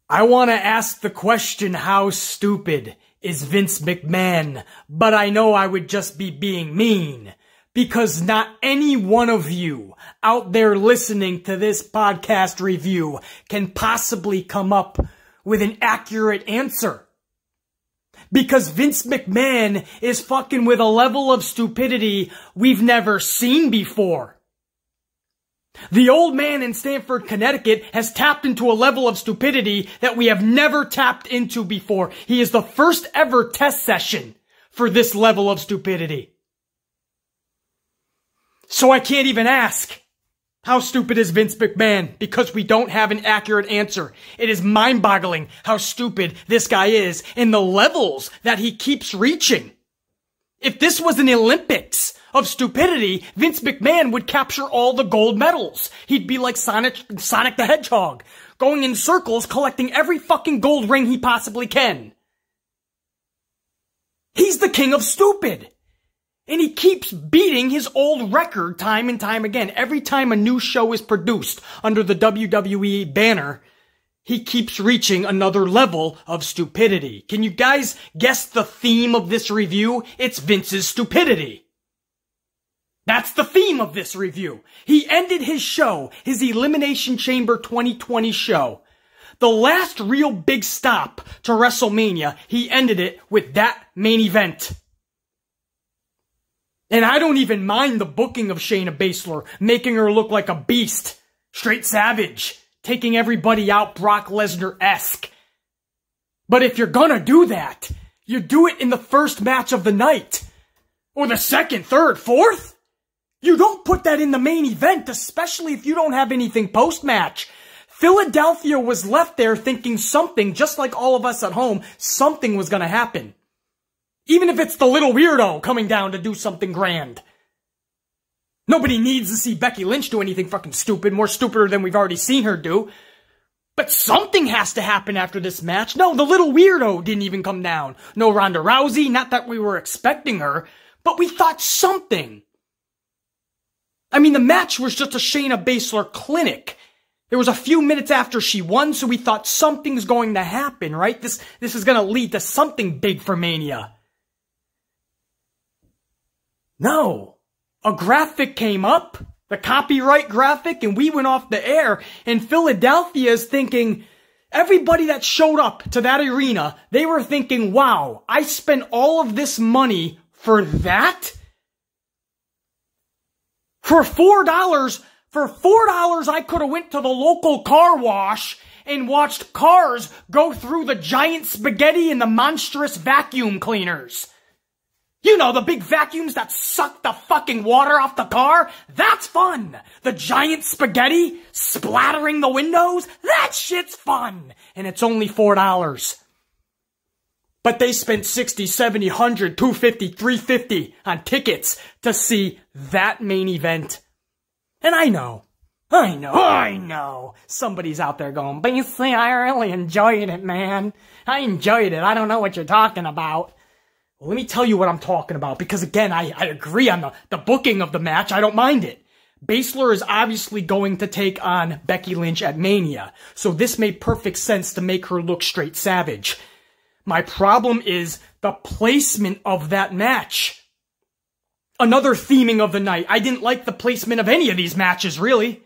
I want to ask the question, how stupid is Vince McMahon? But I know I would just be being mean, because not any one of you out there listening to this podcast review can possibly come up with an accurate answer. Because Vince McMahon is fucking with a level of stupidity we've never seen before. The old man in Stamford, Connecticut has tapped into a level of stupidity that we have never tapped into before. He is the first ever test session for this level of stupidity. So I can't even ask, how stupid is Vince McMahon? Because we don't have an accurate answer. It is mind-boggling how stupid this guy is and the levels that he keeps reaching. If this was an Olympics of stupidity, Vince McMahon would capture all the gold medals. He'd be like Sonic the Hedgehog, going in circles collecting every fucking gold ring he possibly can. He's the king of stupid. And he keeps beating his old record time and time again. Every time a new show is produced under the WWE banner, he keeps reaching another level of stupidity. Can you guys guess the theme of this review? It's Vince's stupidity. That's the theme of this review. He ended his show, his Elimination Chamber 2020 show. The last real big stop to WrestleMania, he ended it with that main event. And I don't even mind the booking of Shayna Baszler, making her look like a beast, straight savage, taking everybody out Brock Lesnar-esque. But if you're gonna do that, you do it in the first match of the night. Or the second, third, fourth. You don't put that in the main event, especially if you don't have anything post-match. Philadelphia was left there thinking something, just like all of us at home, something was gonna happen. Even if it's the little weirdo coming down to do something grand. Nobody needs to see Becky Lynch do anything fucking stupid, more stupider than we've already seen her do. But something has to happen after this match. No, the little weirdo didn't even come down. No Ronda Rousey, not that we were expecting her, but we thought something. I mean, the match was just a Shayna Baszler clinic. There was a few minutes after she won, so we thought something's going to happen, right? This is going to lead to something big for Mania. No. A graphic came up, the copyright graphic, and we went off the air, and Philadelphia is thinking, everybody that showed up to that arena, they were thinking, wow, I spent all of this money for that? For $4, I could have went to the local car wash and watched cars go through the giant spaghetti and the monstrous vacuum cleaners. You know, the big vacuums that suck the fucking water off the car? That's fun! The giant spaghetti splattering the windows? That shit's fun! And it's only $4. But they spent $60, $70, $100, $250, $350 on tickets to see that main event. And I know. Somebody's out there going, basically, I really enjoyed it, man. I enjoyed it. I don't know what you're talking about. Well, let me tell you what I'm talking about, because again, I agree on the booking of the match. I don't mind it. Baszler is obviously going to take on Becky Lynch at Mania, so this made perfect sense to make her look straight savage. My problem is the placement of that match. Another theming of the night. I didn't like the placement of any of these matches, really.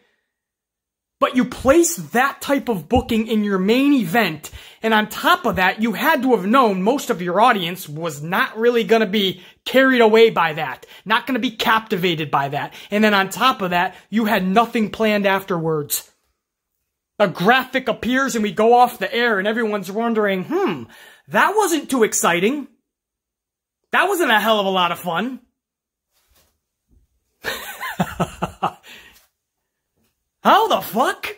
But you place that type of booking in your main event, and on top of that, you had to have known most of your audience was not really going to be carried away by that. Not going to be captivated by that. And then on top of that, you had nothing planned afterwards. A graphic appears and we go off the air and everyone's wondering, that wasn't too exciting. That wasn't a hell of a lot of fun. How the fuck?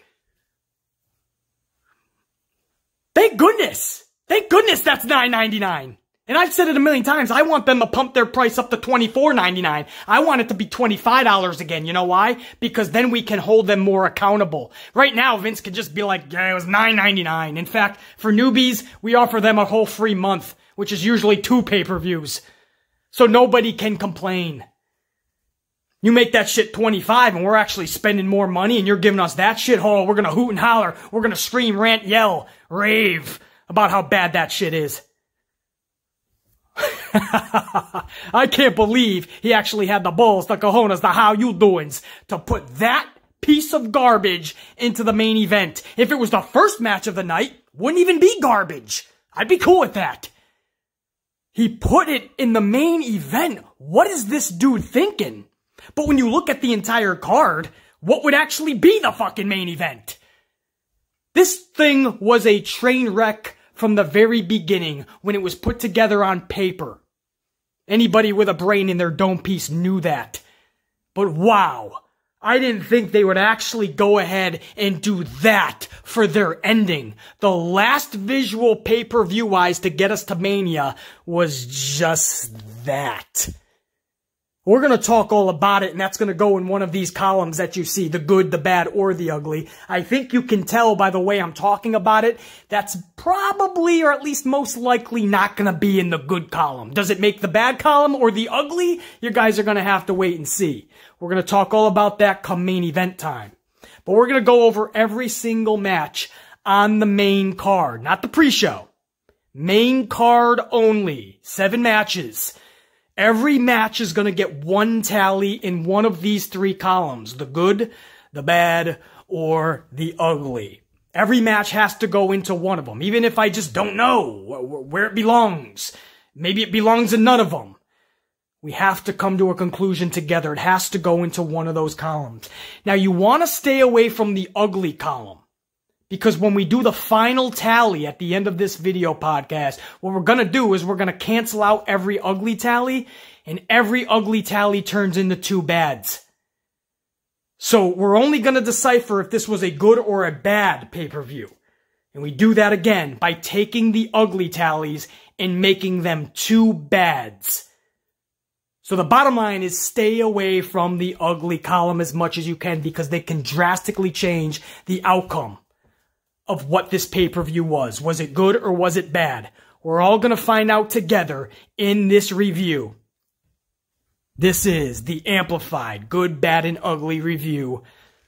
Thank goodness. Thank goodness that's $9.99. And I've said it a million times, I want them to pump their price up to $24.99. I want it to be $25 again. You know why? Because then we can hold them more accountable. Right now, Vince could just be like, yeah, it was $9.99. In fact, for newbies, we offer them a whole free month, which is usually 2 pay-per-views. So nobody can complain. You make that shit 25 and we're actually spending more money and you're giving us that shit? Oh, we're gonna hoot and holler. We're gonna scream, rant, yell, rave about how bad that shit is. I can't believe he actually had the balls, the cojones, the how you doings to put that piece of garbage into the main event. If it was the first match of the night, wouldn't even be garbage. I'd be cool with that. He put it in the main event. What is this dude thinking? But when you look at the entire card, what would actually be the fucking main event? This thing was a train wreck from the very beginning when it was put together on paper. Anybody with a brain in their dome piece knew that. But wow, I didn't think they would actually go ahead and do that for their ending. The last visual pay-per-view wise to get us to Mania was just that. We're going to talk all about it, and that's going to go in one of these columns that you see, the good, the bad, or the ugly. I think you can tell by the way I'm talking about it, that's probably, or at least most likely, not going to be in the good column. Does it make the bad column or the ugly? You guys are going to have to wait and see. We're going to talk all about that come main event time. But we're going to go over every single match on the main card, not the pre-show. Main card only. 7 matches. Every match is going to get one tally in one of these 3 columns. The good, the bad, or the ugly. Every match has to go into one of them. Even if I just don't know where it belongs. Maybe it belongs in none of them. We have to come to a conclusion together. It has to go into one of those columns. Now you want to stay away from the ugly column. Because when we do the final tally at the end of this video podcast, what we're going to do is we're going to cancel out every ugly tally, and every ugly tally turns into 2 bads. So we're only going to decipher if this was a good or a bad pay-per-view. And we do that again by taking the ugly tallies and making them 2 bads. So the bottom line is stay away from the ugly column as much as you can because they can drastically change the outcome of what this pay-per-view was. Was it good or was it bad? We're all going to find out together in this review. This is the amplified good, bad, and ugly review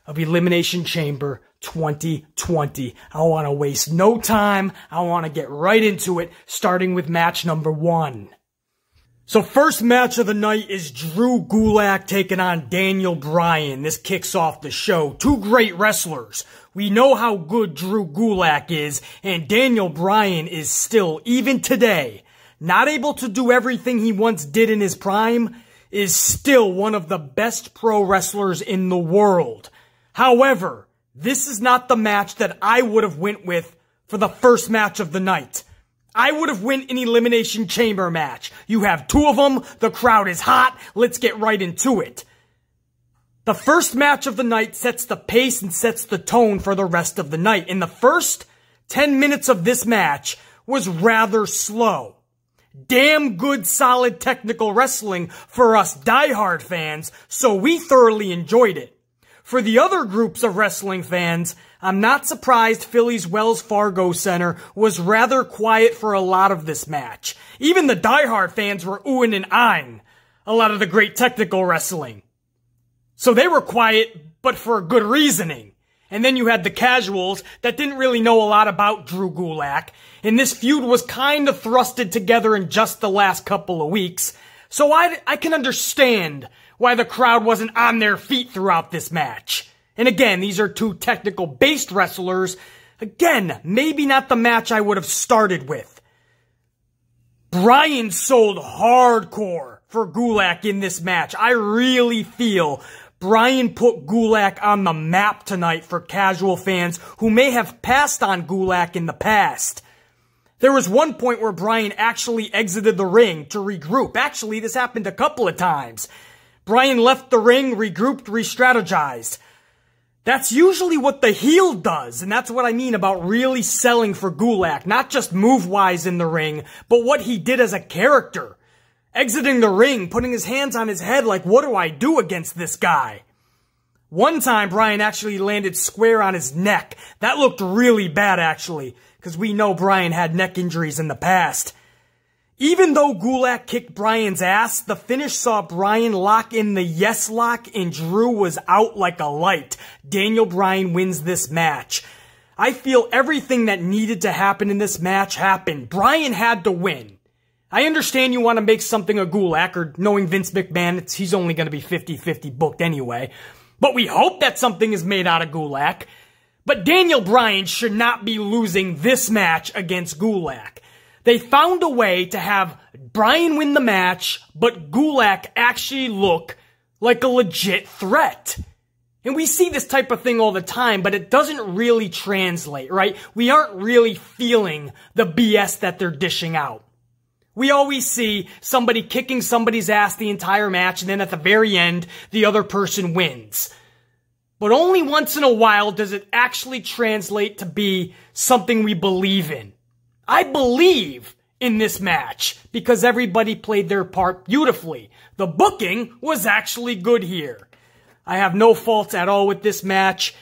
of Elimination Chamber 2020. I want to waste no time. I want to get right into it, starting with match number 1. So first match of the night is Drew Gulak taking on Daniel Bryan. This kicks off the show. 2 great wrestlers. We know how good Drew Gulak is, and Daniel Bryan is still, even today, not able to do everything he once did in his prime, is still one of the best pro wrestlers in the world. However, this is not the match that I would have went with for the first match of the night. I would have went an Elimination Chamber match. You have 2 of them, the crowd is hot, let's get right into it. The first match of the night sets the pace and sets the tone for the rest of the night. In the first 10 minutes of this match was rather slow. Damn good solid technical wrestling for us diehard fans, so we thoroughly enjoyed it. For the other groups of wrestling fans, I'm not surprised Philly's Wells Fargo Center was rather quiet for a lot of this match. Even the diehard fans were oohing and aahing a lot of the great technical wrestling. So they were quiet, but for good reasoning. And then you had the casuals that didn't really know a lot about Drew Gulak, and this feud was kind of thrusted together in just the last couple of weeks. So I can understand why the crowd wasn't on their feet throughout this match. And again, these are 2 technical-based wrestlers. Again, maybe not the match I would have started with. Bryan sold hardcore for Gulak in this match. I really feel Bryan put Gulak on the map tonight for casual fans who may have passed on Gulak in the past. There was one point where Bryan actually exited the ring to regroup. Actually, this happened a couple of times. Bryan left the ring, regrouped, re-strategized. That's usually what the heel does, and that's what I mean about really selling for Gulak. Not just move-wise in the ring, but what he did as a character. Exiting the ring, putting his hands on his head like, what do I do against this guy? One time, Bryan actually landed square on his neck. That looked really bad, actually, because we know Bryan had neck injuries in the past. Even though Gulak kicked Bryan's ass, the finish saw Bryan lock in the yes lock and Drew was out like a light. Daniel Bryan wins this match. I feel everything that needed to happen in this match happened. Bryan had to win. I understand you want to make something of Gulak, or knowing Vince McMahon, he's only going to be 50-50 booked anyway. But we hope that something is made out of Gulak. But Daniel Bryan should not be losing this match against Gulak. They found a way to have Bryan win the match, but Gulak actually look like a legit threat. And we see this type of thing all the time, but it doesn't really translate, right? We aren't really feeling the BS that they're dishing out. We always see somebody kicking somebody's ass the entire match, and then at the very end, the other person wins. But only once in a while does it actually translate to be something we believe in. I believe in this match because everybody played their part beautifully. The booking was actually good here. I have no faults at all with this match.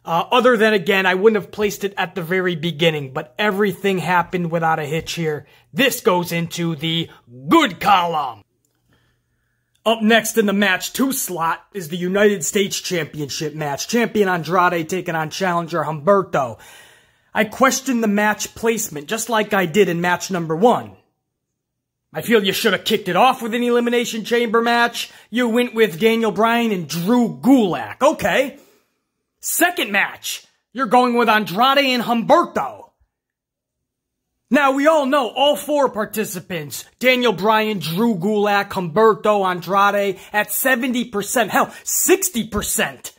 Other than, again, I wouldn't have placed it at the very beginning, but everything happened without a hitch here. This goes into the good column. Up next in the match 2 slot is the United States Championship match. Champion Andrade taking on challenger Humberto. I question the match placement, just like I did in match number 1. I feel you should have kicked it off with an Elimination Chamber match. You went with Daniel Bryan and Drew Gulak. Okay. Second match, you're going with Andrade and Humberto. Now, we all know all 4 participants, Daniel Bryan, Drew Gulak, Humberto, Andrade, at 70%, hell, 60%.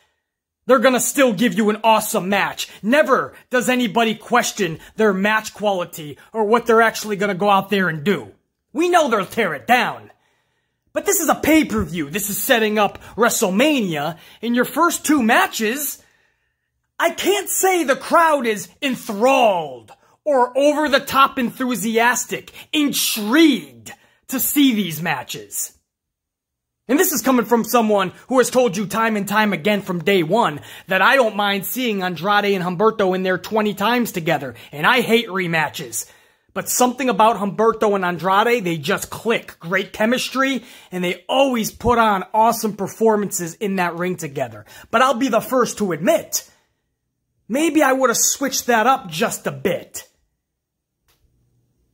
They're gonna still give you an awesome match. Never does anybody question their match quality or what they're actually gonna go out there and do. We know they'll tear it down. But this is a pay-per-view. This is setting up WrestleMania. In your first 2 matches, I can't say the crowd is enthralled or over-the-top enthusiastic, intrigued to see these matches. And this is coming from someone who has told you time and time again from day one that I don't mind seeing Andrade and Humberto in there 20 times together, and I hate rematches. But something about Humberto and Andrade, they just click. Great chemistry, and they always put on awesome performances in that ring together. But I'll be the first to admit, maybe I would have switched that up just a bit.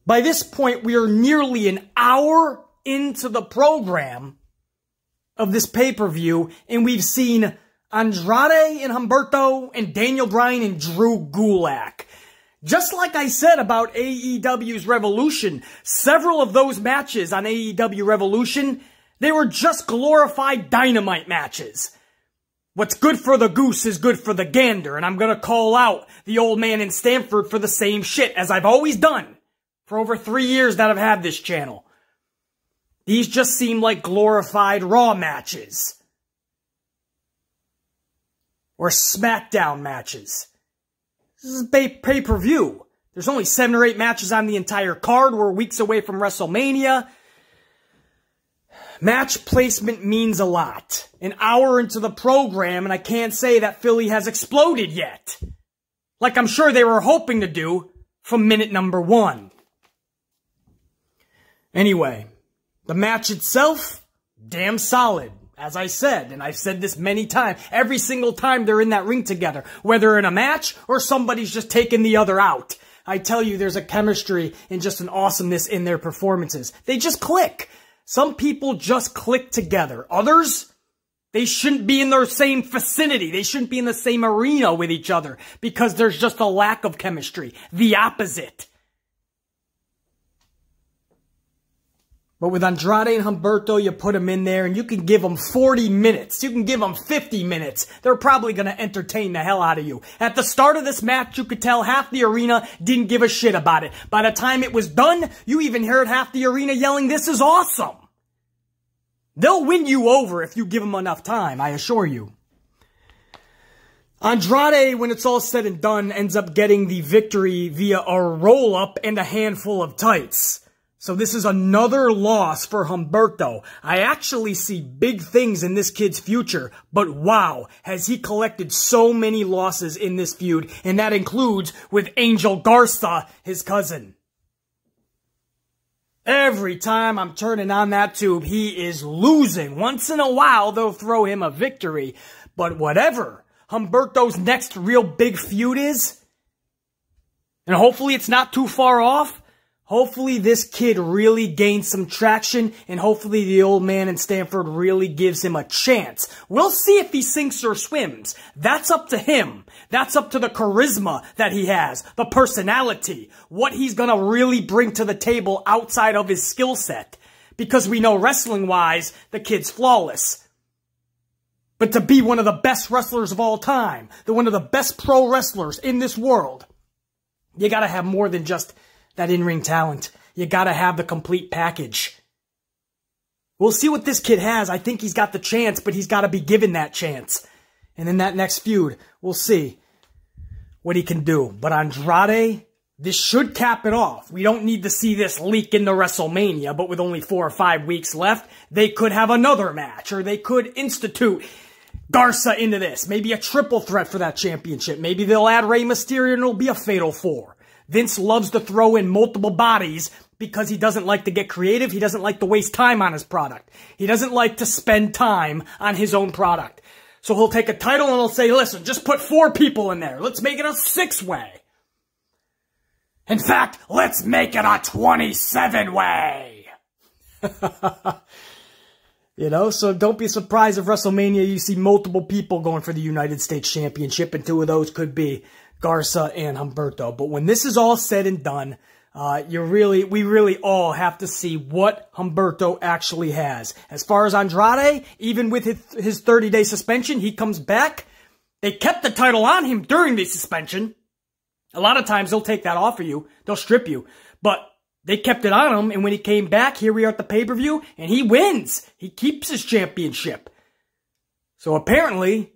By this point, we are nearly an hour into the program of this pay-per-view, and we've seen Andrade and Humberto and Daniel Bryan and Drew Gulak. Just like I said about AEW's Revolution, several of those matches on AEW Revolution, they were just glorified Dynamite matches. What's good for the goose is good for the gander, and I'm gonna call out the old man in Stamford for the same shit, as I've always done for over 3 years that I've had this channel. These just seem like glorified Raw matches. Or SmackDown matches. This is a pay-per-view. There's only 7 or 8 matches on the entire card. We're weeks away from WrestleMania. Match placement means a lot. An hour into the program, and I can't say that Philly has exploded yet. Like I'm sure they were hoping to do from minute number 1. Anyway, the match itself, damn solid. As I said, and I've said this many times, every single time they're in that ring together, whether in a match or somebody's just taking the other out. I tell you, there's a chemistry and just an awesomeness in their performances. They just click. Some people just click together. Others, they shouldn't be in their same vicinity. They shouldn't be in the same arena with each other because there's just a lack of chemistry. The opposite. But with Andrade and Humberto, you put them in there and you can give them 40 minutes. You can give them 50 minutes. They're probably going to entertain the hell out of you. At the start of this match, you could tell half the arena didn't give a shit about it. By the time it was done, you even heard half the arena yelling, "This is awesome." They'll win you over if you give them enough time, I assure you. Andrade, when it's all said and done, ends up getting the victory via a roll-up and a handful of tights. So this is another loss for Humberto. I actually see big things in this kid's future, but wow, has he collected so many losses in this feud, and that includes with Angel Garza, his cousin. Every time I'm turning on that tube, he is losing. Once in a while, they'll throw him a victory. But whatever Humberto's next real big feud is, and hopefully it's not too far off, hopefully this kid really gains some traction, and hopefully the old man in Stamford really gives him a chance. We'll see if he sinks or swims. That's up to him. That's up to the charisma that he has, the personality, what he's gonna really bring to the table outside of his skill set. Because we know wrestling-wise, the kid's flawless. But to be one of the best wrestlers of all time, one of the best pro wrestlers in this world, you gotta have more than just that in-ring talent. You gotta have the complete package. We'll see what this kid has. I think he's got the chance, but he's gotta be given that chance. And in that next feud, we'll see what he can do. But Andrade, this should cap it off. We don't need to see this leak into WrestleMania, but with only 4 or 5 weeks left, they could have another match, or they could institute Garza into this. Maybe a triple threat for that championship. Maybe they'll add Rey Mysterio and it'll be a Fatal 4. Vince loves to throw in multiple bodies because he doesn't like to get creative. He doesn't like to waste time on his product. He doesn't like to spend time on his own product. So he'll take a title and he'll say, listen, just put 4 people in there. Let's make it a 6-way. In fact, let's make it a 27-way. You know, so don't be surprised if WrestleMania you see multiple people going for the United States Championship, and 2 of those could be Garza and Humberto. But when this is all said and done, we really all have to see what Humberto actually has. As far as Andrade, even with his 30-day suspension, he comes back. They kept the title on him during the suspension. A lot of times they'll take that off of you. They'll strip you. But they kept it on him, and when he came back, here we are at the pay-per-view, and he wins. He keeps his championship. So apparently,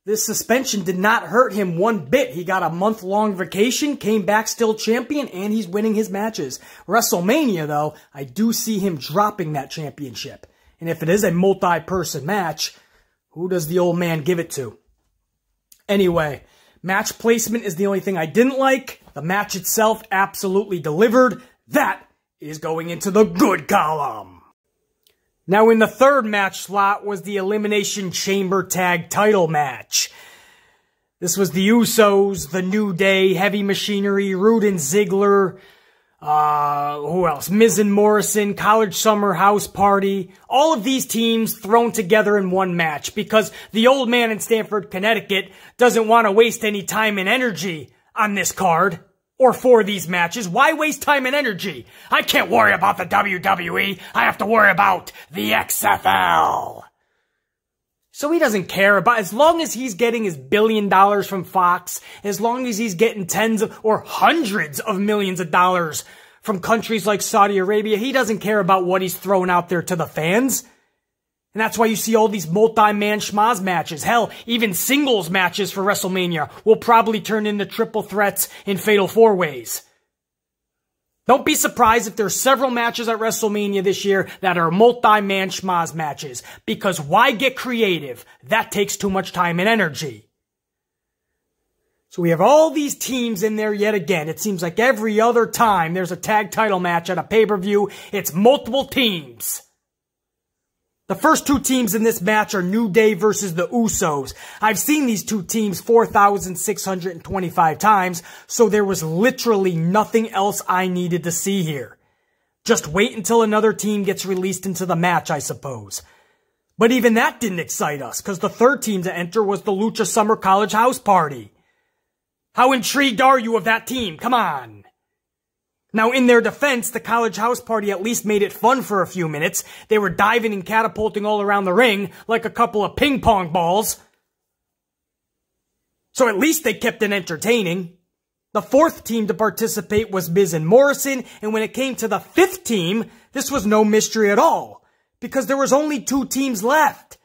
this suspension did not hurt him one bit. He got a month-long vacation, came back still champion, and he's winning his matches. WrestleMania, though, I do see him dropping that championship. And if it is a multi-person match, who does the old man give it to? Anyway, match placement is the only thing I didn't like. The match itself absolutely delivered. That is going into the good column. Now in the third match slot was the Elimination Chamber Tag Title match. This was the Usos, the New Day, Heavy Machinery, Rude and Ziggler, who else? Miz and Morrison, College Summer House Party. All of these teams thrown together in one match because the old man in Stamford, Connecticut doesn't want to waste any time and energy on this card. Or for these matches. Why waste time and energy? I can't worry about the WWE. I have to worry about the XFL. So he doesn't care about, as long as he's getting his $1 billion from Fox, as long as he's getting tens of, or hundreds of millions of dollars from countries like Saudi Arabia, he doesn't care about what he's throwing out there to the fans. And that's why you see all these multi-man schmaz matches. Hell, even singles matches for WrestleMania will probably turn into triple threats in Fatal 4-ways. Don't be surprised if there's several matches at WrestleMania this year that are multi-man schmaz matches. Because why get creative? That takes too much time and energy. So we have all these teams in there yet again. It seems like every other time there's a tag title match at a pay-per-view, it's multiple teams. The first 2 teams in this match are New Day versus the Usos. I've seen these 2 teams 4,625 times, so there was literally nothing else I needed to see here. Just wait until another team gets released into the match, I suppose. But even that didn't excite us, because the third team to enter was the Lucha Summer College House Party. How intrigued are you of that team? Come on. Now, in their defense, the College House Party at least made it fun for a few minutes. They were diving and catapulting all around the ring like a couple of ping pong balls. So at least they kept it entertaining. The fourth team to participate was Miz and Morrison, and when it came to the fifth team, this was no mystery at all, because there was only 2 teams left.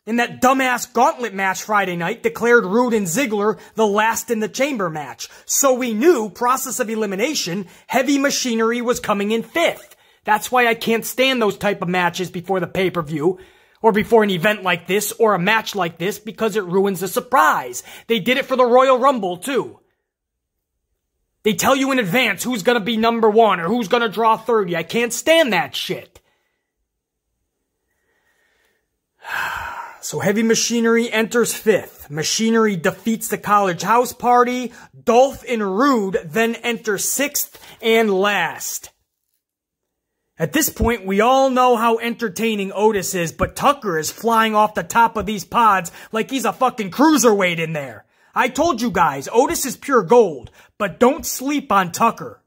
And that dumbass gauntlet match Friday night declared Rude and Ziggler the last in the chamber match. So we knew, process of elimination, Heavy Machinery was coming in 5th. That's why I can't stand those type of matches before the pay-per-view, or before an event like this, or a match like this, because it ruins the surprise. They did it for the Royal Rumble, too. They tell you in advance who's gonna be number 1 or who's gonna draw 30. I can't stand that shit. So Heavy Machinery enters 5th. Machinery defeats the College House Party. Dolph and Rude then enter 6th and last. At this point, we all know how entertaining Otis is, but Tucker is flying off the top of these pods like he's a fucking cruiserweight in there. I told you guys, Otis is pure gold, but don't sleep on Tucker.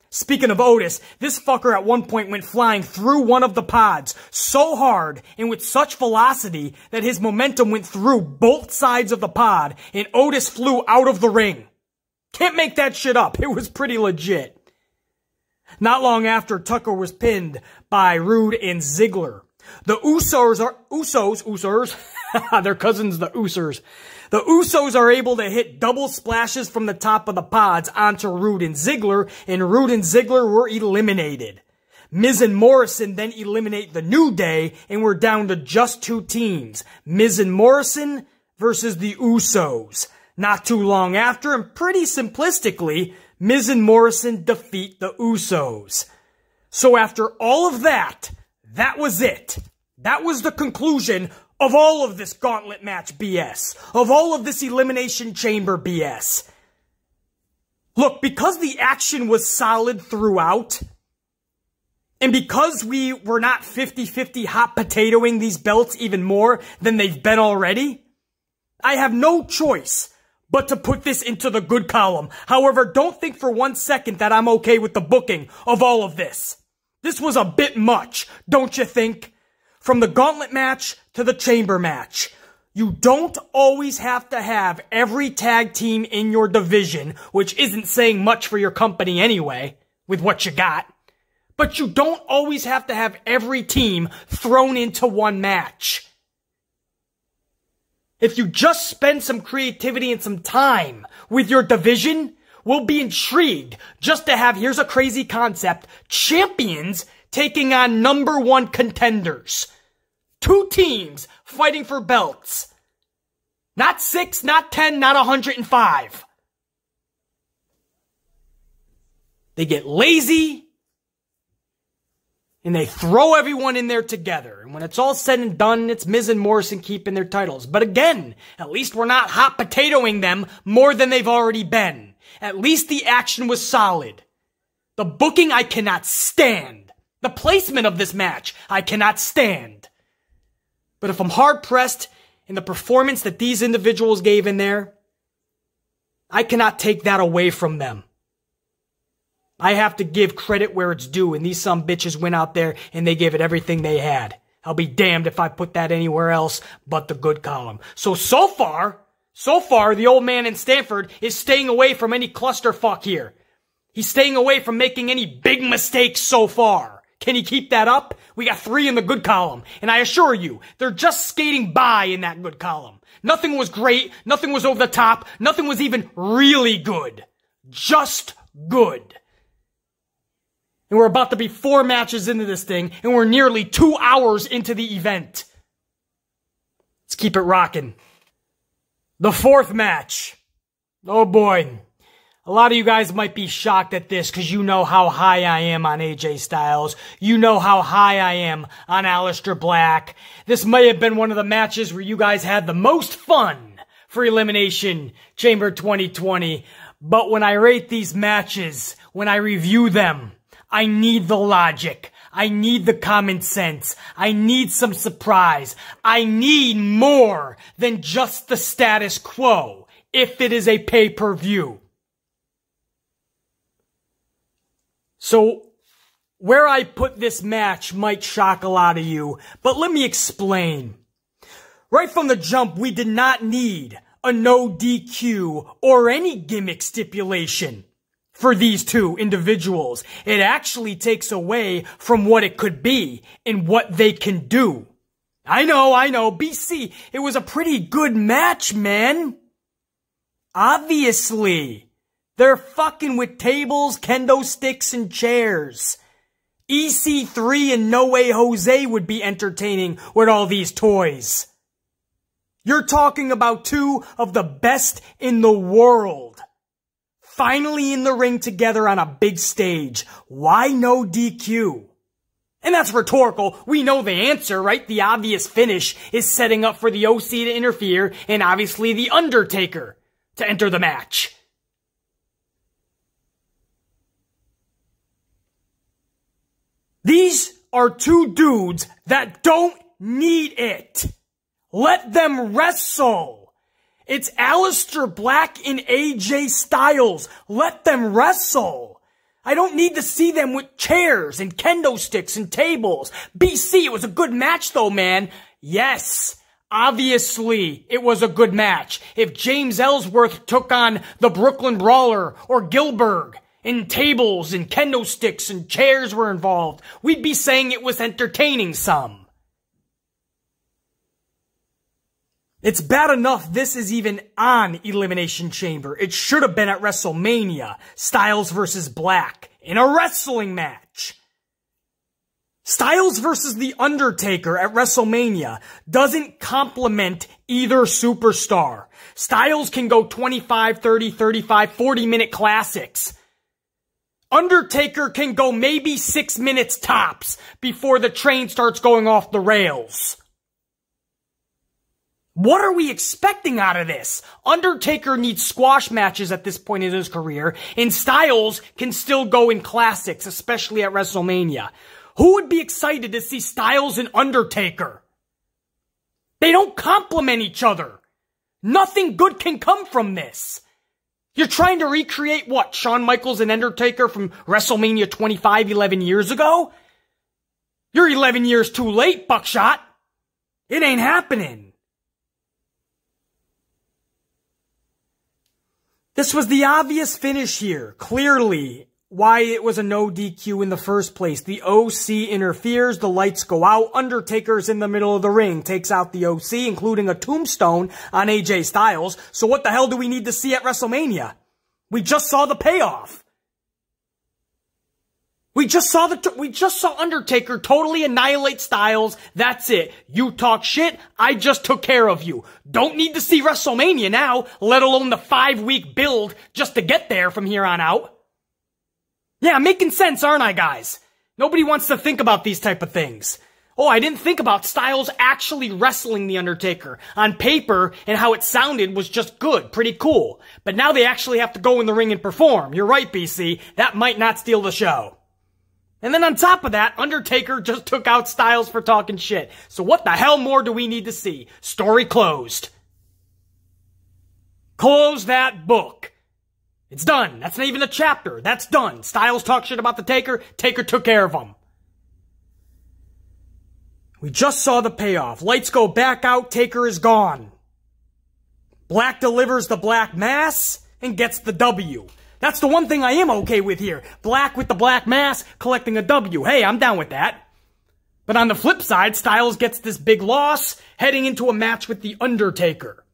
Speaking of Otis, this fucker at one point went flying through one of the pods so hard and with such velocity that his momentum went through both sides of the pod and Otis flew out of the ring. Can't make that shit up. It was pretty legit. Not long after, Tucker was pinned by Rude and Ziggler. The Usos, their cousins, the Usos. The Usos are able to hit double splashes from the top of the pods onto Rude and Ziggler were eliminated. Miz and Morrison then eliminate the New Day, and we're down to just 2 teams. Miz and Morrison versus the Usos. Not too long after, and pretty simplistically, Miz and Morrison defeat the Usos. So after all of that, that was it. That was the conclusion of all of this gauntlet match BS. Of all of this Elimination Chamber BS. Look, because the action was solid throughout, and because we were not 50-50 hot potatoing these belts even more than they've been already, I have no choice but to put this into the good column. However, don't think for 1 second that I'm okay with the booking of all of this. This was a bit much, don't you think? From the gauntlet match to the chamber match. You don't always have to have every tag team in your division, which isn't saying much for your company anyway, with what you got. But you don't always have to have every team thrown into one match. If you just spend some creativity and some time with your division, we'll be intrigued just to have, here's a crazy concept, champions taking on number 1 contenders. 2 teams fighting for belts. Not 6, not 10, not 105. They get lazy, and they throw everyone in there together. And when it's all said and done, it's Miz and Morrison keeping their titles. But again, at least we're not hot potatoing them more than they've already been. At least the action was solid. The booking I cannot stand. The placement of this match I cannot stand. But if I'm hard-pressed in the performance that these individuals gave in there, I cannot take that away from them. I have to give credit where it's due, and these some bitches went out there and they gave it everything they had. I'll be damned if I put that anywhere else but the good column. So far, the old man in Stanford is staying away from any clusterfuck here. He's staying away from making any big mistakes so far. Can he keep that up? We got 3 in the good column, and I assure you, they're just skating by in that good column. Nothing was great, nothing was over the top, nothing was even really good. Just good. And we're about to be 4 matches into this thing, and we're nearly 2 hours into the event. Let's keep it rocking. The 4th match. Oh boy. A lot of you guys might be shocked at this because you know how high I am on AJ Styles. You know how high I am on Aleister Black. This may have been one of the matches where you guys had the most fun for Elimination Chamber 2020. But when I rate these matches, when I review them, I need the logic. I need the common sense. I need some surprise. I need more than just the status quo if it is a pay-per-view. So, where I put this match might shock a lot of you, but let me explain. Right from the jump, we did not need a no DQ or any gimmick stipulation for these 2 individuals. It actually takes away from what it could be and what they can do. I know, BC, it was a pretty good match, man. Obviously. They're fucking with tables, kendo sticks, and chairs. EC3 and No Way Jose would be entertaining with all these toys. You're talking about 2 of the best in the world finally in the ring together on a big stage. Why no DQ? And that's rhetorical. We know the answer, right? The obvious finish is setting up for the OC to interfere and obviously the Undertaker to enter the match. These are two dudes that don't need it. Let them wrestle. It's Aleister Black and AJ Styles. Let them wrestle. I don't need to see them with chairs and kendo sticks and tables. BC, it was a good match though, man. Yes, obviously it was a good match. If James Ellsworth took on the Brooklyn Brawler or Gilbert and tables and kendo sticks and chairs were involved, we'd be saying it was entertaining some. It's bad enough this is even on Elimination Chamber. It should have been at WrestleMania. Styles versus Black in a wrestling match. Styles versus The Undertaker at WrestleMania doesn't complement either superstar. Styles can go 25, 30, 35, 40-minute classics. Undertaker can go maybe 6 minutes tops before the train starts going off the rails. What are we expecting out of this? Undertaker needs squash matches at this point in his career, and Styles can still go in classics, especially at WrestleMania. Who would be excited to see Styles and Undertaker? They don't complement each other. Nothing good can come from this. You're trying to recreate what? Shawn Michaels and Undertaker from WrestleMania 25 11 years ago? You're 11 years too late, Buckshot. It ain't happening. This was the obvious finish here. Clearly, why it was a no DQ in the first place. The OC interferes, the lights go out, Undertaker's in the middle of the ring, takes out the OC, including a tombstone on AJ Styles. So what the hell do we need to see at WrestleMania? We just saw the payoff. We just saw Undertaker totally annihilate Styles. That's it. You talk shit, I just took care of you. Don't need to see WrestleMania now, let alone the 5-week build just to get there from here on out. Yeah, I'm making sense, aren't I, guys? Nobody wants to think about these type of things. Oh, I didn't think about Styles actually wrestling The Undertaker. On paper, and how it sounded was just good, pretty cool. But now they actually have to go in the ring and perform. You're right, BC. That might not steal the show. And then on top of that, Undertaker just took out Styles for talking shit. So what the hell more do we need to see? Story closed. Close that book. It's done. That's not even a chapter. That's done. Styles talked shit about the Taker. Taker took care of him. We just saw the payoff. Lights go back out. Taker is gone. Black delivers the Black Mass and gets the W. That's the one thing I am okay with here. Black with the Black Mass, collecting a W. Hey, I'm down with that. But on the flip side, Styles gets this big loss, heading into a match with The Undertaker.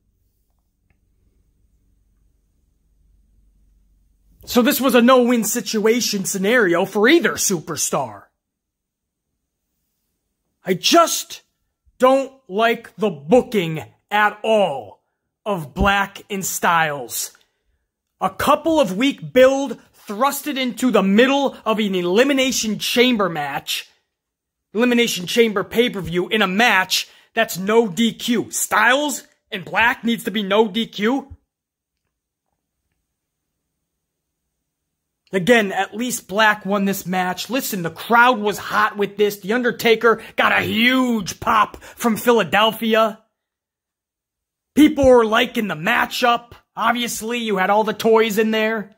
So this was a no-win situation scenario for either superstar. I just don't like the booking at all of Black and Styles. A couple of week build thrusted into the middle of an Elimination Chamber match. Elimination Chamber pay-per-view in a match that's no DQ. Styles and Black needs to be no DQ? Again, at least Black won this match. Listen, the crowd was hot with this. The Undertaker got a huge pop from Philadelphia. People were liking the matchup. Obviously, you had all the toys in there.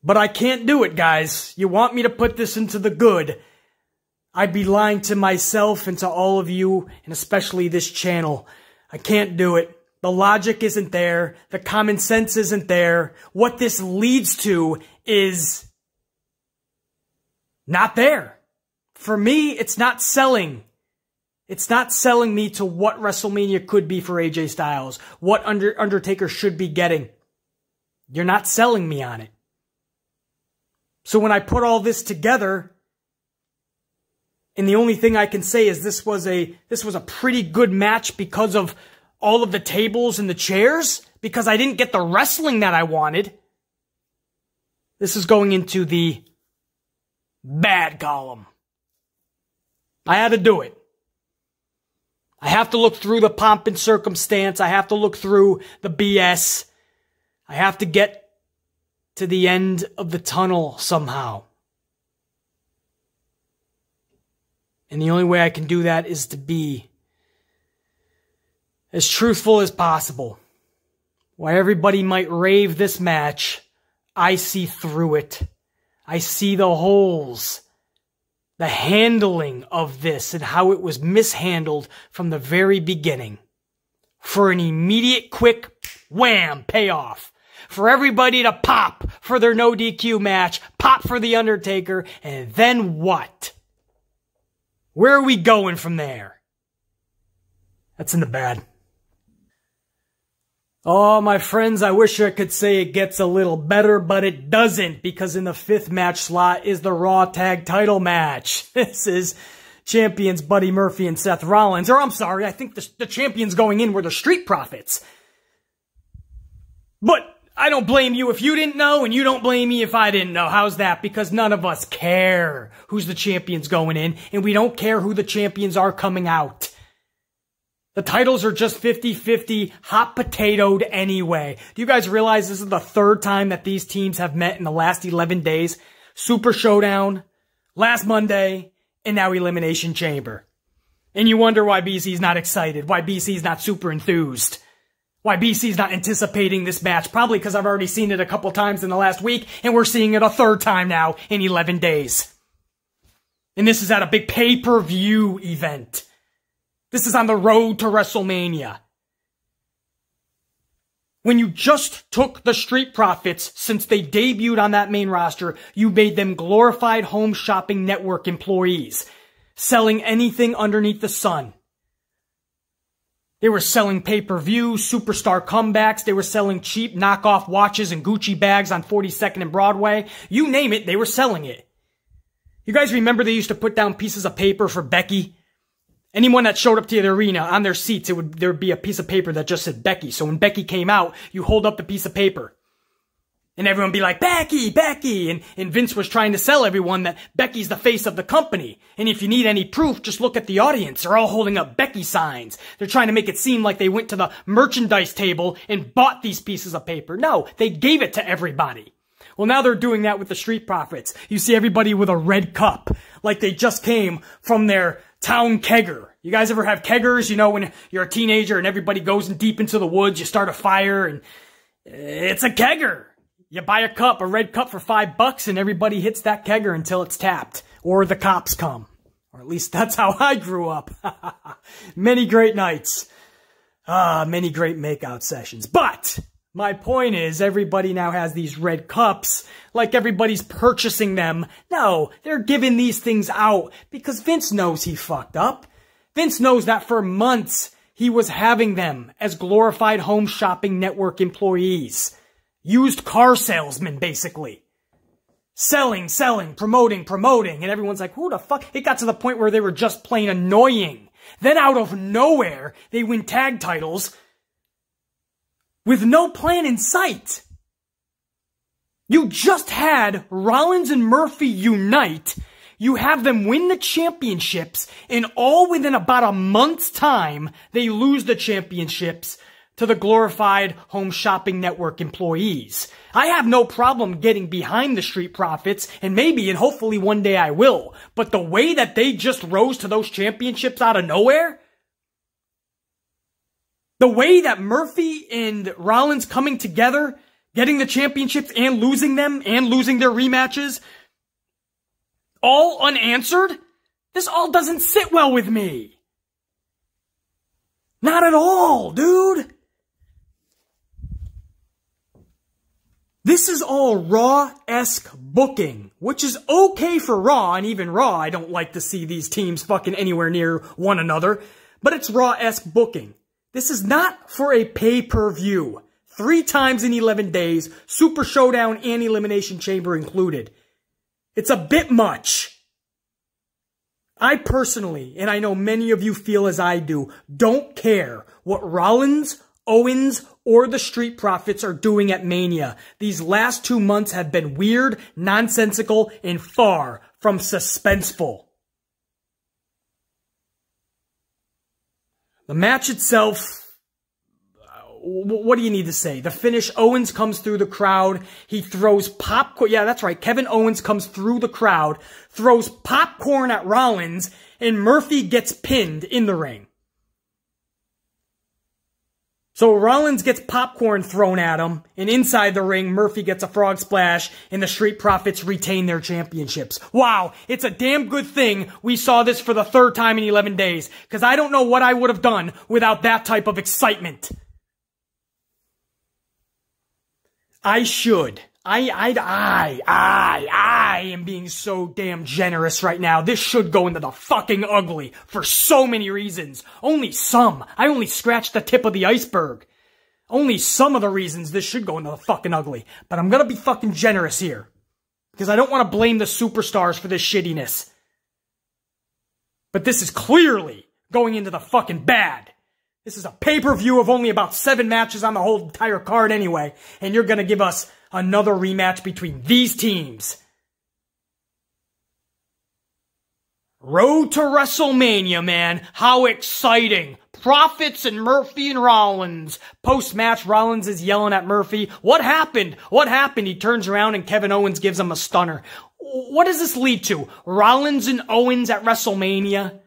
But I can't do it, guys. You want me to put this into the good. I'd be lying to myself and to all of you, and especially this channel. I can't do it. The logic isn't there. The common sense isn't there. What this leads to is not there. For me, it's not selling. It's not selling me to what WrestleMania could be for AJ Styles, what Undertaker should be getting. You're not selling me on it. So when I put all this together, and the only thing I can say is this was a pretty good match because of all of the tables and the chairs, because I didn't get the wrestling that I wanted. This is going into the bad column. I had to do it. I have to look through the pomp and circumstance. I have to look through the BS. I have to get to the end of the tunnel somehow. And the only way I can do that is to be as truthful as possible. While everybody might rave this match, I see through it. I see the holes. The handling of this and how it was mishandled from the very beginning. For an immediate, quick, wham, payoff. For everybody to pop for their no DQ match, pop for The Undertaker, and then what? Where are we going from there? That's in the bad. Oh, my friends, I wish I could say it gets a little better, but it doesn't, because in the 5th match slot is the Raw Tag Title match. This is champions Buddy Murphy and Seth Rollins. Or, I'm sorry, I think the champions going in were the Street Profits. But I don't blame you if you didn't know, and you don't blame me if I didn't know. How's that? Because none of us care who's the champions going in, and we don't care who the champions are coming out. The titles are just 50-50, hot potatoed anyway. Do you guys realize this is the 3rd time that these teams have met in the last 11 days? Super Showdown, last Monday, and now Elimination Chamber. And you wonder why BC's not excited, why BC's not super enthused, why BC's not anticipating this match. Probably because I've already seen it a couple times in the last week, and we're seeing it a 3rd time now in 11 days. And this is at a big pay-per-view event. This is on the road to WrestleMania. When you just took the Street Profits since they debuted on that main roster, you made them glorified Home Shopping Network employees, selling anything underneath the sun. They were selling pay-per-view, superstar comebacks, they were selling cheap knockoff watches and Gucci bags on 42nd and Broadway. You name it, they were selling it. You guys remember they used to put down pieces of paper for Becky? Anyone that showed up to the arena, on their seats, there would be a piece of paper that just said Becky. So when Becky came out, you hold up the piece of paper. And everyone would be like, Becky, Becky. And Vince was trying to sell everyone that Becky's the face of the company. And if you need any proof, just look at the audience. They're all holding up Becky signs. They're trying to make it seem like they went to the merchandise table and bought these pieces of paper. No, they gave it to everybody. Well, now they're doing that with the Street Profits. You see everybody with a red cup, like they just came from their town kegger. You guys ever have keggers? You know, when you're a teenager and everybody goes in deep into the woods, you start a fire, and it's a kegger. You buy a cup, a red cup for $5, and everybody hits that kegger until it's tapped, or the cops come. Or at least that's how I grew up. Many great nights. Many great makeout sessions. But my point is, everybody now has these red cups, like everybody's purchasing them. No, they're giving these things out because Vince knows he fucked up. Vince knows that for months he was having them as glorified Home Shopping Network employees. Used car salesmen, basically. Selling, promoting, and everyone's like, who the fuck? It got to the point where they were just plain annoying. Then out of nowhere, they win tag titles with no plan in sight. You just had Rollins and Murphy unite. You have them win the championships, and all within about a month's time, they lose the championships to the glorified Home Shopping Network employees. I have no problem getting behind the Street Profits, and maybe and hopefully one day I will. But the way that they just rose to those championships out of nowhere, the way that Murphy and Rollins coming together, getting the championships and losing them and losing their rematches, all unanswered, this all doesn't sit well with me. Not at all, dude. This is all Raw-esque booking, which is okay for Raw, and even Raw, I don't like to see these teams fucking anywhere near one another, but it's Raw-esque booking. This is not for a pay-per-view. 3 times in 11 days, Super Showdown and Elimination Chamber included. It's a bit much. I personally, and I know many of you feel as I do, don't care what Rollins, Owens, or the Street Profits are doing at Mania. These last 2 months have been weird, nonsensical, and far from suspenseful. The match itself, what do you need to say? The finish, Owens comes through the crowd. He throws popcorn. Yeah, that's right. Kevin Owens comes through the crowd, throws popcorn at Rollins, and Murphy gets pinned in the ring. So Rollins gets popcorn thrown at him, and inside the ring, Murphy gets a frog splash, and the Street Profits retain their championships. Wow, it's a damn good thing we saw this for the 3rd time in 11 days, because I don't know what I would have done without that type of excitement. I am being so damn generous right now. This should go into the fucking ugly for so many reasons. Only some. I only scratched the tip of the iceberg. Only some of the reasons this should go into the fucking ugly. But I'm gonna be fucking generous here. Because I don't want to blame the superstars for this shittiness. But this is clearly going into the fucking bad. This is a pay-per-view of only about 7 matches on the whole entire card anyway. And you're gonna give us another rematch between these teams. Road to WrestleMania, man. How exciting. Profits and Murphy and Rollins. Post-match, Rollins is yelling at Murphy. What happened? What happened? He turns around and Kevin Owens gives him a stunner. What does this lead to? Rollins and Owens at WrestleMania?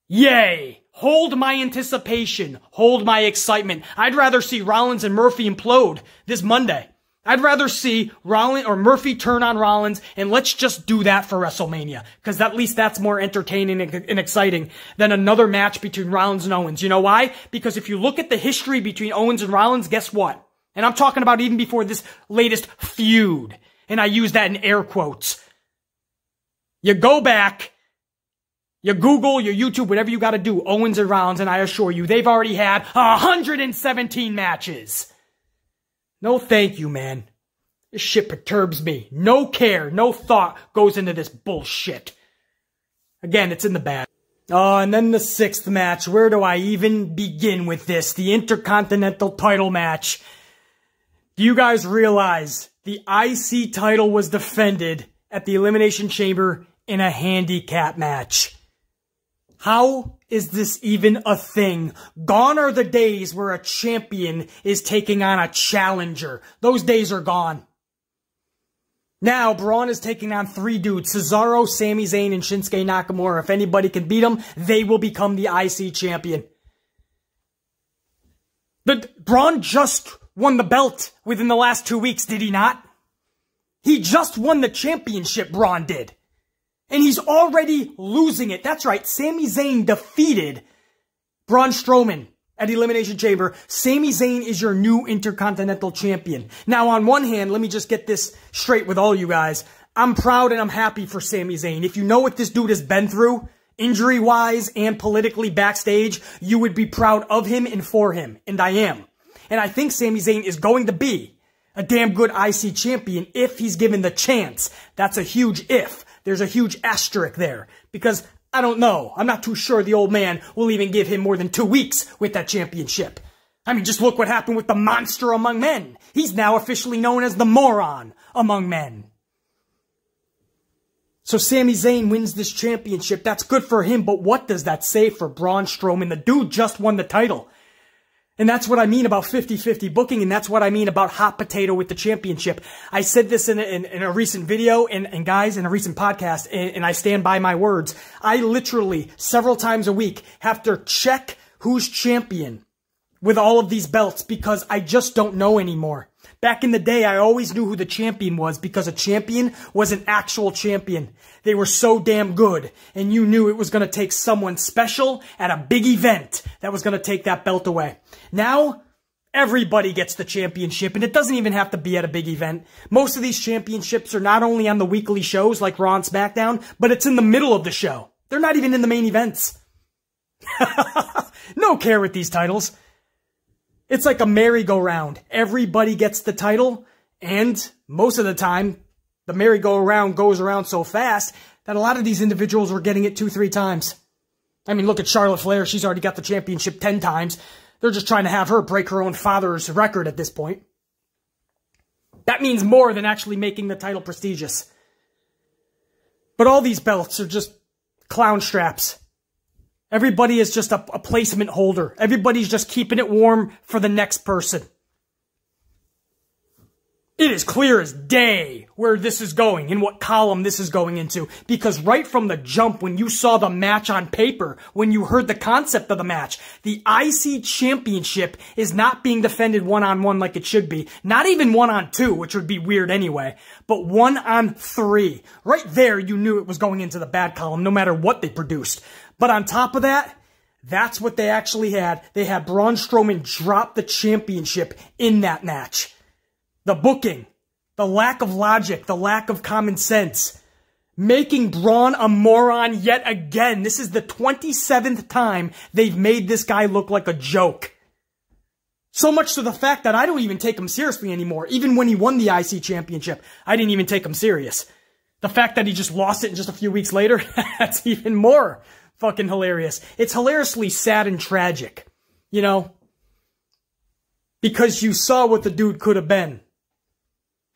Yay. Hold my anticipation. Hold my excitement. I'd rather see Rollins and Murphy implode this Monday. I'd rather see Rollins or Murphy turn on Rollins, and let's just do that for WrestleMania. Because at least that's more entertaining and exciting than another match between Rollins and Owens. You know why? Because if you look at the history between Owens and Rollins, guess what? And I'm talking about even before this latest feud. And I use that in air quotes. You go back, you Google, you YouTube, whatever you gotta do, Owens and Rollins, and I assure you, they've already had 117 matches. No thank you, man. This shit perturbs me. No care, no thought goes into this bullshit. Again, it's in the bag. Oh, and then the 6th match. Where do I even begin with this? The Intercontinental title match. Do you guys realize the IC title was defended at the Elimination Chamber in a handicap match? How is this even a thing? Gone are the days where a champion is taking on a challenger. Those days are gone. Now, Braun is taking on 3 dudes, Cesaro, Sami Zayn, and Shinsuke Nakamura. If anybody can beat them, they will become the IC champion. But Braun just won the belt within the last 2 weeks, did he not? He just won the championship, Braun did. And he's already losing it. That's right, Sami Zayn defeated Braun Strowman at Elimination Chamber. Sami Zayn is your new Intercontinental Champion. Now, on one hand, let me just get this straight with all you guys. I'm proud and I'm happy for Sami Zayn. If you know what this dude has been through, injury-wise and politically backstage, you would be proud of him and for him. And I am. And I think Sami Zayn is going to be a damn good IC champion if he's given the chance. That's a huge if. There's a huge asterisk there. Because, I don't know, I'm not too sure the old man will even give him more than 2 weeks with that championship. I mean, just look what happened with the monster among men. He's now officially known as the moron among men. So Sami Zayn wins this championship. That's good for him, but what does that say for Braun Strowman? The dude just won the title. And that's what I mean about 50-50 booking, and that's what I mean about hot potato with the championship. I said this in a recent video, and guys, in a recent podcast, and I stand by my words. I literally, several times a week, have to check who's champion with all of these belts, because I just don't know anymore. Back in the day, I always knew who the champion was, because a champion was an actual champion. They were so damn good, and you knew it was going to take someone special at a big event that was going to take that belt away. Now, everybody gets the championship, and it doesn't even have to be at a big event. Most of these championships are not only on the weekly shows like Raw and SmackDown, but it's in the middle of the show. They're not even in the main events. No care with these titles. It's like a merry-go-round. Everybody gets the title, and most of the time, the merry-go-round goes around so fast that a lot of these individuals were getting it 2-3 times. I mean, look at Charlotte Flair. She's already got the championship 10 times. They're just trying to have her break her own father's record at this point. That means more than actually making the title prestigious. But all these belts are just clown straps. Everybody is just a placement holder. Everybody's just keeping it warm for the next person. It is clear as day where this is going and what column this is going into. Because right from the jump, when you saw the match on paper, when you heard the concept of the match, the IC Championship is not being defended one-on-one like it should be. Not even one-on-two, which would be weird anyway, but one-on-3. Right there, you knew it was going into the bad column, no matter what they produced. But on top of that, that's what they actually had. They had Braun Strowman drop the championship in that match. The booking, the lack of logic, the lack of common sense, making Braun a moron yet again. This is the 27th time they've made this guy look like a joke. So much to the fact that I don't even take him seriously anymore. Even when he won the IC Championship, I didn't even take him serious. The fact that he just lost it just a few weeks later, that's even more fucking hilarious. It's hilariously sad and tragic, you know? Because you saw what the dude could have been.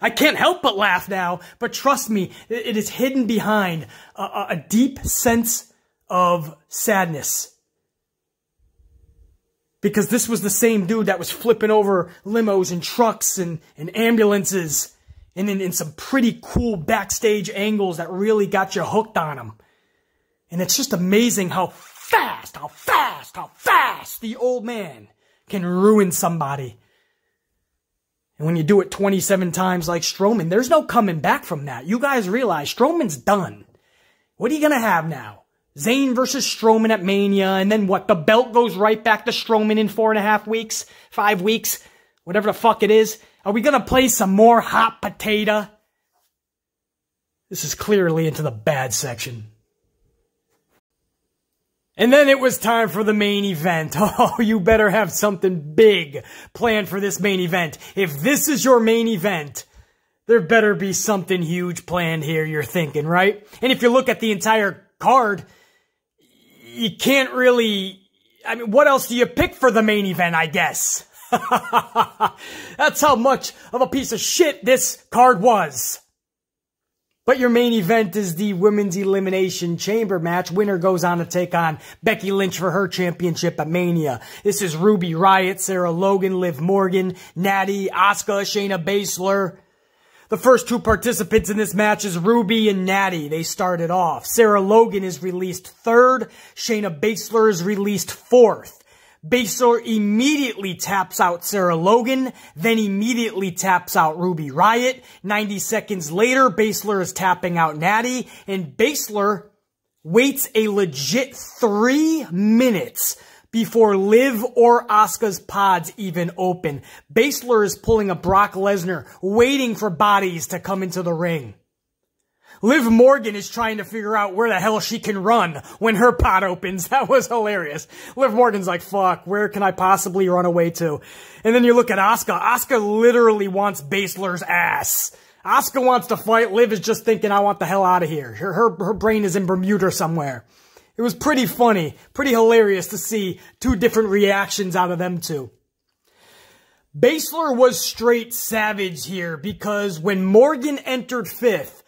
I can't help but laugh now, but trust me, it is hidden behind a deep sense of sadness. Because this was the same dude that was flipping over limos and trucks and ambulances and in some pretty cool backstage angles that really got you hooked on him. And it's just amazing how fast the old man can ruin somebody. And when you do it 27 times like Strowman, there's no coming back from that. You guys realize Strowman's done. What are you going to have now? Zayn versus Strowman at Mania, and then what? The belt goes right back to Strowman in 4.5 weeks? 5 weeks? Whatever the fuck it is. Are we going to play some more hot potato? This is clearly into the bad section. And then it was time for the main event. Oh, you better have something big planned for this main event. If this is your main event, there better be something huge planned here, you're thinking, right? And if you look at the entire card, you can't really... I mean, what else do you pick for the main event, I guess? That's how much of a piece of shit this card was. But your main event is the Women's Elimination Chamber match. Winner goes on to take on Becky Lynch for her championship at Mania. This is Ruby Riott, Sarah Logan, Liv Morgan, Natty, Asuka, Shayna Baszler. The first two participants in this match is Ruby and Natty. They started off. Sarah Logan is released third. Shayna Baszler is released fourth. Baszler immediately taps out Sarah Logan, then immediately taps out Ruby Riott. 90 seconds later, Baszler is tapping out Natty, and Baszler waits a legit 3 minutes before Liv or Asuka's pods even open. Baszler is pulling a Brock Lesnar, waiting for bodies to come into the ring. Liv Morgan is trying to figure out where the hell she can run when her pod opens. That was hilarious. Liv Morgan's like, fuck, where can I possibly run away to? And then you look at Asuka. Asuka literally wants Baszler's ass. Asuka wants to fight. Liv is just thinking, I want the hell out of here. Her brain is in Bermuda somewhere. It was pretty funny, pretty hilarious to see two different reactions out of them two. Baszler was straight savage here because when Morgan entered fifth,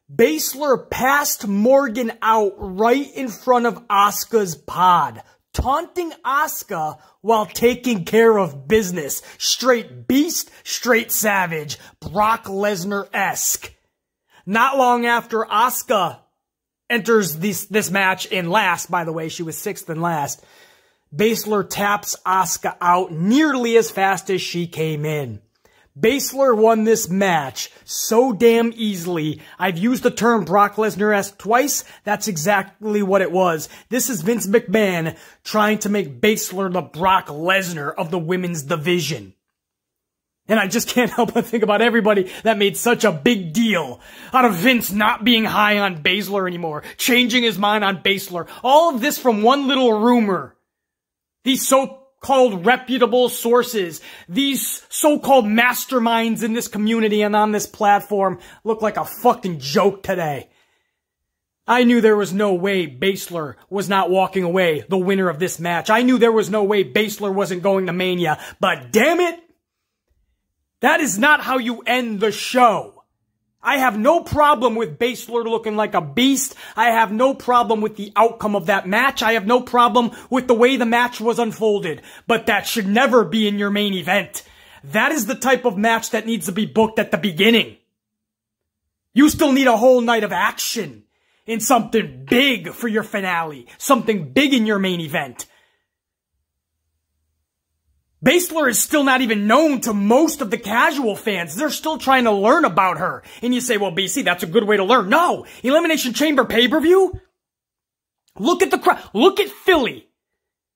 Baszler passed Morgan out right in front of Asuka's pod, taunting Asuka while taking care of business. Straight beast, straight savage, Brock Lesnar-esque. Not long after Asuka enters this match in last, by the way, she was sixth and last, Baszler taps Asuka out nearly as fast as she came in. Baszler won this match so damn easily. I've used the term Brock Lesnar-esque twice. That's exactly what it was. This is Vince McMahon trying to make Baszler the Brock Lesnar of the women's division. And I just can't help but think about everybody that made such a big deal out of Vince not being high on Baszler anymore, changing his mind on Baszler. All of this from one little rumor. These so-called reputable sources, these so-called masterminds in this community and on this platform look like a fucking joke today. I knew there was no way Baszler was not walking away the winner of this match. I knew there was no way Baszler wasn't going to Mania. But damn it, that is not how you end the show. I have no problem with Baszler looking like a beast. I have no problem with the outcome of that match. I have no problem with the way the match was unfolded. But that should never be in your main event. That is the type of match that needs to be booked at the beginning. You still need a whole night of action in something big for your finale. Something big in your main event. Baszler is still not even known to most of the casual fans. They're still trying to learn about her. And you say, well, BC, that's a good way to learn. No! Elimination Chamber pay-per-view? Look at the crowd. Look at Philly.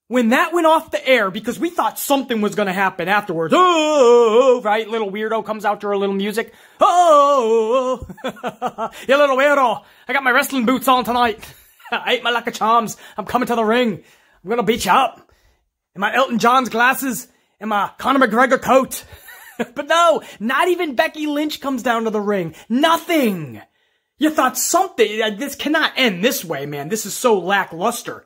When that went off the air, because we thought something was going to happen afterwards. Oh, right? Little weirdo comes out to her little music. Oh, you little weirdo. I got my wrestling boots on tonight. I ate my Lucky Charms. I'm coming to the ring. I'm going to beat you up. In my Elton John's glasses. And my Conor McGregor coat. But no, not even Becky Lynch comes down to the ring. Nothing. You thought something. This cannot end this way, man. This is so lackluster.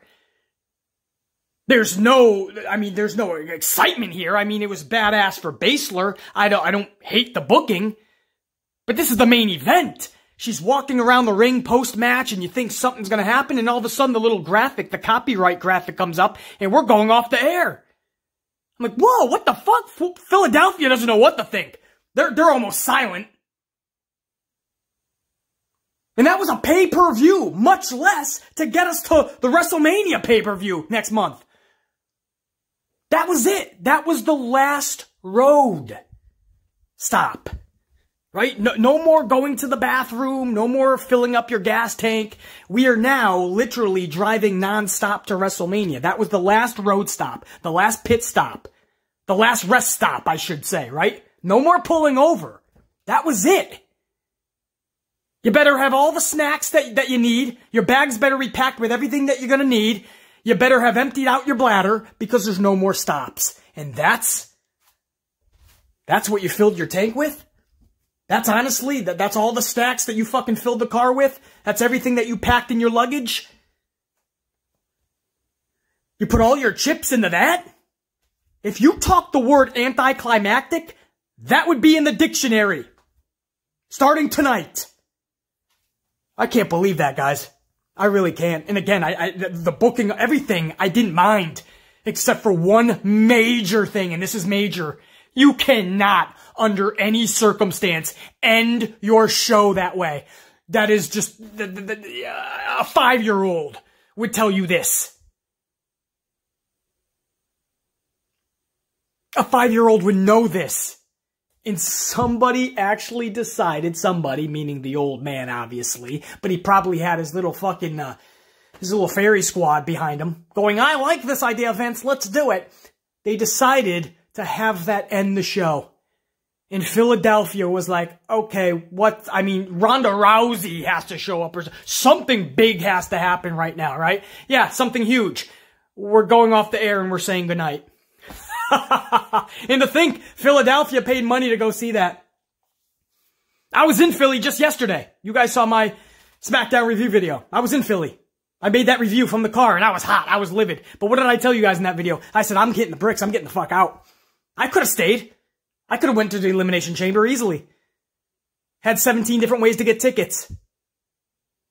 There's no excitement here. I mean, it was badass for Baszler. I don't hate the booking. But this is the main event. She's walking around the ring post-match and you think something's gonna happen and all of a sudden the little graphic, the copyright graphic comes up and we're going off the air. I'm like, whoa, what the fuck? Philadelphia doesn't know what to think. They're almost silent. And that was a pay-per-view, much less to get us to the WrestleMania pay-per-view next month. That was it. That was the last road stop. Right? No more going to the bathroom. No more filling up your gas tank. We are now literally driving nonstop to WrestleMania. That was the last road stop. The last pit stop. The last rest stop, I should say, right? No more pulling over. That was it. You better have all the snacks that you need. Your bags better be packed with everything that you're gonna need. You better have emptied out your bladder because there's no more stops. And that's what you filled your tank with? That's honestly, that's all the snacks that you fucking filled the car with? That's everything that you packed in your luggage? You put all your chips into that? If you talk the word anticlimactic, that would be in the dictionary. Starting tonight. I can't believe that, guys. I really can't. And again, the booking, everything, I didn't mind. Except for one major thing, and this is major. You cannot, under any circumstance, end your show that way. That is just, a 5-year-old would tell you this. A 5-year-old would know this. And somebody actually decided, somebody, meaning the old man, obviously, but he probably had his little fucking, his little fairy squad behind him, going, I like this idea, Vince, let's do it. They decided to have that end the show. And Philadelphia was like, okay, Ronda Rousey has to show up, or something big has to happen right now, right? Yeah, something huge. We're going off the air and we're saying goodnight. And to think, Philadelphia paid money to go see that. I was in Philly just yesterday. You guys saw my SmackDown review video. I was in Philly. I made that review from the car and I was hot. I was livid. But what did I tell you guys in that video? I said, I'm hitting the bricks. I'm getting the fuck out. I could have stayed. I could have went to the Elimination Chamber easily. Had 17 different ways to get tickets.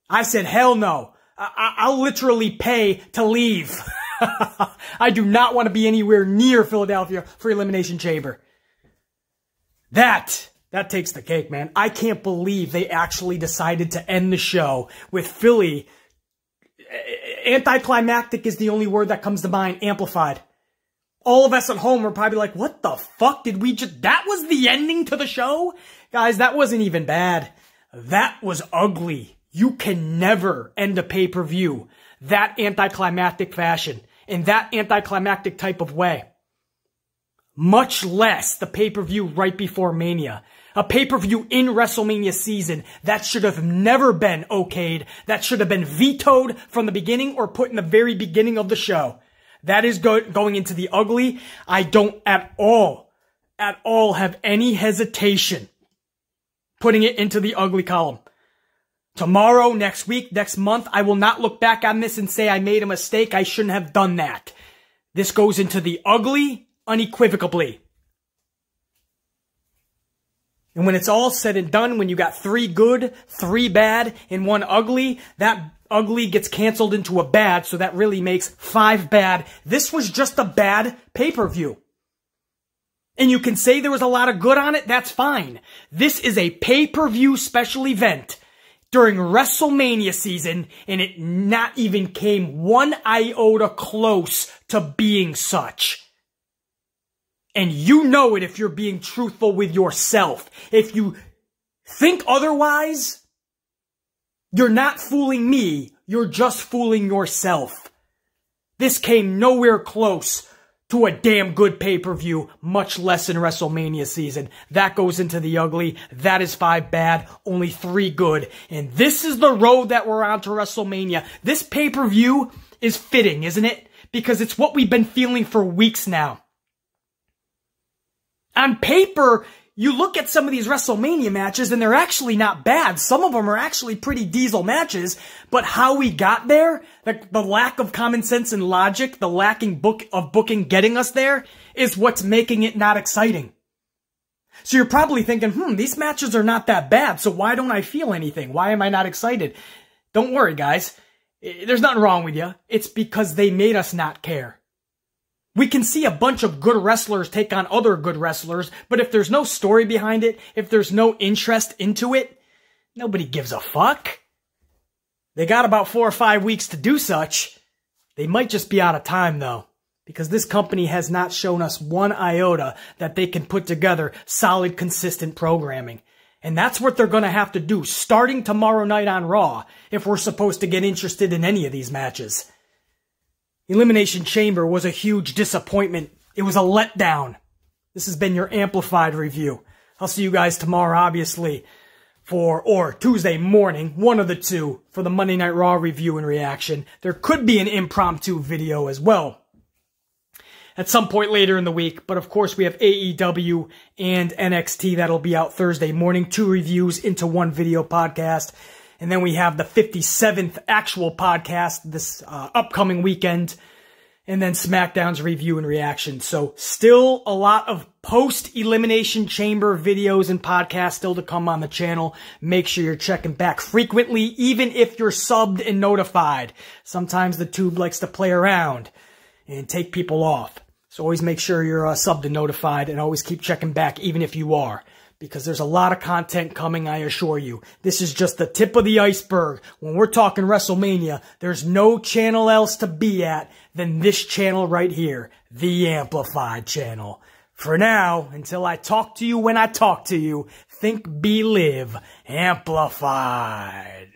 I said, hell no. I'll literally pay to leave. I do not want to be anywhere near Philadelphia for Elimination Chamber. That takes the cake, man. I can't believe they actually decided to end the show with Philly. Anticlimactic is the only word that comes to mind. Amplified. All of us at home were probably like, what the fuck did we just... That was the ending to the show? Guys, that wasn't even bad. That was ugly. You can never end a pay-per-view that anticlimactic fashion, in that anticlimactic type of way. Much less the pay-per-view right before Mania. A pay-per-view in WrestleMania season that should have never been okayed. That should have been vetoed from the beginning or put in the very beginning of the show. That is going into the ugly. I don't at all have any hesitation putting it into the ugly column. Tomorrow, next week, next month, I will not look back on this and say I made a mistake. I shouldn't have done that. This goes into the ugly unequivocally. And when it's all said and done, when you got 3 good, 3 bad, and 1 ugly, that ugly gets canceled into a bad, so that really makes 5 bad. This was just a bad pay-per-view. And you can say there was a lot of good on it, that's fine. This is a pay-per-view special event during WrestleMania season, and it not even came 1 iota close to being such. And you know it if you're being truthful with yourself. If you think otherwise, you're not fooling me, you're just fooling yourself. This came nowhere close to a damn good pay-per-view, much less in WrestleMania season. That goes into the ugly. That is 5 bad, only 3 good. And this is the road that we're on to WrestleMania. This pay-per-view is fitting, isn't it? Because it's what we've been feeling for weeks now. On paper, you look at some of these WrestleMania matches and they're actually not bad. Some of them are actually pretty diesel matches, but how we got there, the lack of common sense and logic, the lacking of booking getting us there, is what's making it not exciting. So you're probably thinking, these matches are not that bad, so why don't I feel anything? Why am I not excited? Don't worry, guys. There's nothing wrong with you. It's because they made us not care. We can see a bunch of good wrestlers take on other good wrestlers, but if there's no story behind it, if there's no interest into it, nobody gives a fuck. They got about 4 or 5 weeks to do such. They might just be out of time, though, because this company has not shown us 1 iota that they can put together solid, consistent programming. And that's what they're going to have to do starting tomorrow night on Raw if we're supposed to get interested in any of these matches. Elimination Chamber was a huge disappointment. It was a letdown. This has been your Amplified review. I'll see you guys tomorrow, obviously, or Tuesday morning, one of the two, for the Monday Night Raw review and reaction. There could be an impromptu video as well at some point later in the week, but of course we have AEW and NXT that'll be out Thursday morning. 2 reviews into 1 video podcast. And then we have the 57th actual podcast this upcoming weekend. And then SmackDown's review and reaction. So still a lot of post-Elimination Chamber videos and podcasts still to come on the channel. Make sure you're checking back frequently, even if you're subbed and notified. Sometimes the tube likes to play around and take people off. So always make sure you're subbed and notified, and always keep checking back even if you are. Because there's a lot of content coming, I assure you. This is just the tip of the iceberg. When we're talking WrestleMania, there's no channel else to be at than this channel right here, the Amplified channel. For now, until I talk to you when I talk to you, think, be, live, Amplified.